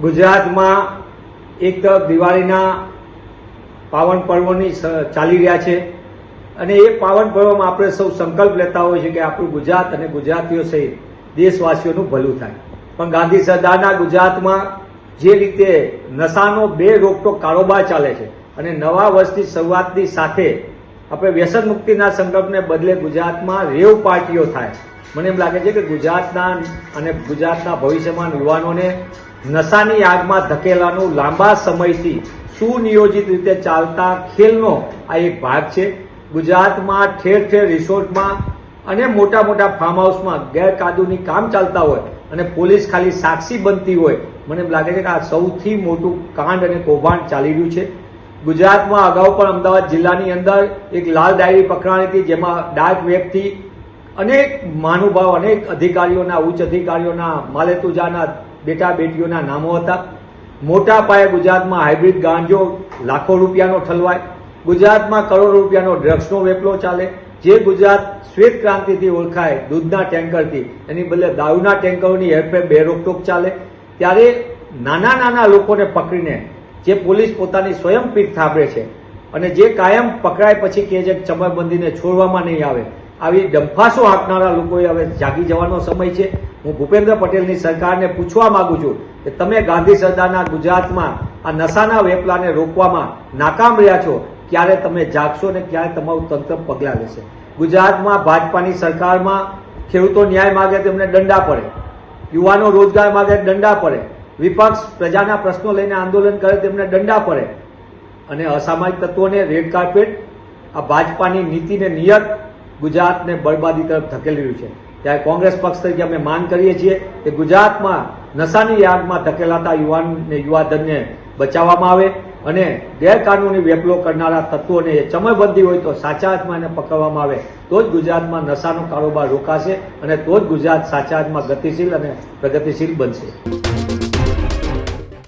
ગુજરાતમાં એક તરફ દિવાળીના પાવન પર્વોની ચાલી રહ્યા છે અને એ પાવન પર્વમાં આપણે સૌ સંકલ્પ લેતા હોઈએ છીએ કે આપણું ગુજરાત અને ગુજરાતીઓ સહિત દેશવાસીઓનું ભલું થાય. પણ ગાંધી સરદારના ગુજરાતમાં જે રીતે નશાનો બે રોકટોક કારોબાર ચાલે છે અને નવા વર્ષની શરૂઆતની સાથે આપણે વ્યસન મુક્તિના સંકલ્પને બદલે ગુજરાતમાં રેવ પાર્ટીઓ થાય. મને એમ લાગે છે કે ગુજરાતના ભવિષ્યમાં યુવાનોને નશાની આગમાં ધકેલાનું લાંબા સમયથી સુનિયોજિત રીતે ચાલતા ખેલનો આ એક ભાગ છે. ગુજરાતમાં ઠેર ઠેર રિસોર્ટમાં અને મોટા મોટા ફાર્મ હાઉસમાં ગેરકાયદેસર કામ ચાલતા હોય અને પોલીસ ખાલી સાક્ષી બનતી હોય. મને એમ લાગે છે કે આ સૌથી મોટું કાંડ અને કૌભાંડ ચાલી રહ્યું છે. ગુજરાતમાં અગાઉ પણ અમદાવાદ જિલ્લાની અંદર એક લાલ ડાયરી પકડાણી હતી, જેમાં ડાર્ક વેબથી અનેક મહાનુભાવ, અનેક અધિકારીઓના, ઉચ્ચ અધિકારીઓના, માલેતુજાના બેટા બેટીઓના નામો હતા. મોટા પાયે ગુજરાતમાં હાઇબ્રિડ ગાંજો લાખો રૂપિયાનો ઠલવાય, ગુજરાતમાં કરોડો રૂપિયાનો ડ્રગ્સનો વેપલો ચાલે. જે ગુજરાત શ્વેત ક્રાંતિથી ઓળખાય દૂધના ટેન્કરથી, એની બદલે દારૂના ટેન્કરોની હેરફેર બે રોકટોક ચાલે. ત્યારે નાના નાના લોકોને પકડીને જે પોલીસ પોતાની સ્વયં પીઠ થાબડે છે અને જે કાયમ પકડાય પછી કહે છે ચમરબંધીને છોડવામાં નહીં આવે, આવી ડંફાસો હાંકનારા લોકોએ હવે જાગી જવાનો સમય છે. હું ભૂપેન્દ્ર પટેલની સરકારને પૂછવા માંગુ છું કે તમે ગાંધી સરદારના ગુજરાતમાં આ નશાના વેપલાને રોકવામાં નાકામ રહ્યા છો. ક્યારે તમે જાગશો ને ક્યારે તમારું તંત્ર પગલાં લેશે? ગુજરાતમાં ભાજપાની સરકારમાં ખેડૂતો ન્યાય માગે તેમને દંડા પડે, યુવાનો રોજગાર માગે દંડા પડે, વિપક્ષ પ્રજાના પ્રશ્નો લઈને આંદોલન કરે તેમને દંડા પડે અને અસામાજિક તત્વોને રેડ કાર્પેટ. આ ભાજપાની નીતિને નિયત ગુજરાતને બરબાદી તરફ ધકેલી રહ્યું છે. ત્યારે કોંગ્રેસ પક્ષ તરીકે અમે માંગ કરીએ છીએ કે ગુજરાતમાં નશાની આગમાં ધકેલાતા યુવાધનને બચાવવામાં આવે અને ગેરકાનૂની વેપલો કરનારા તત્વોને ચમરબંધી હોય તો સાચા અર્થમાં એને પકડવામાં આવે. તો જ ગુજરાતમાં નશાનો કારોબાર રોકાશે અને તો જ ગુજરાત સાચા અર્થમાં ગતિશીલ અને પ્રગતિશીલ બનશે.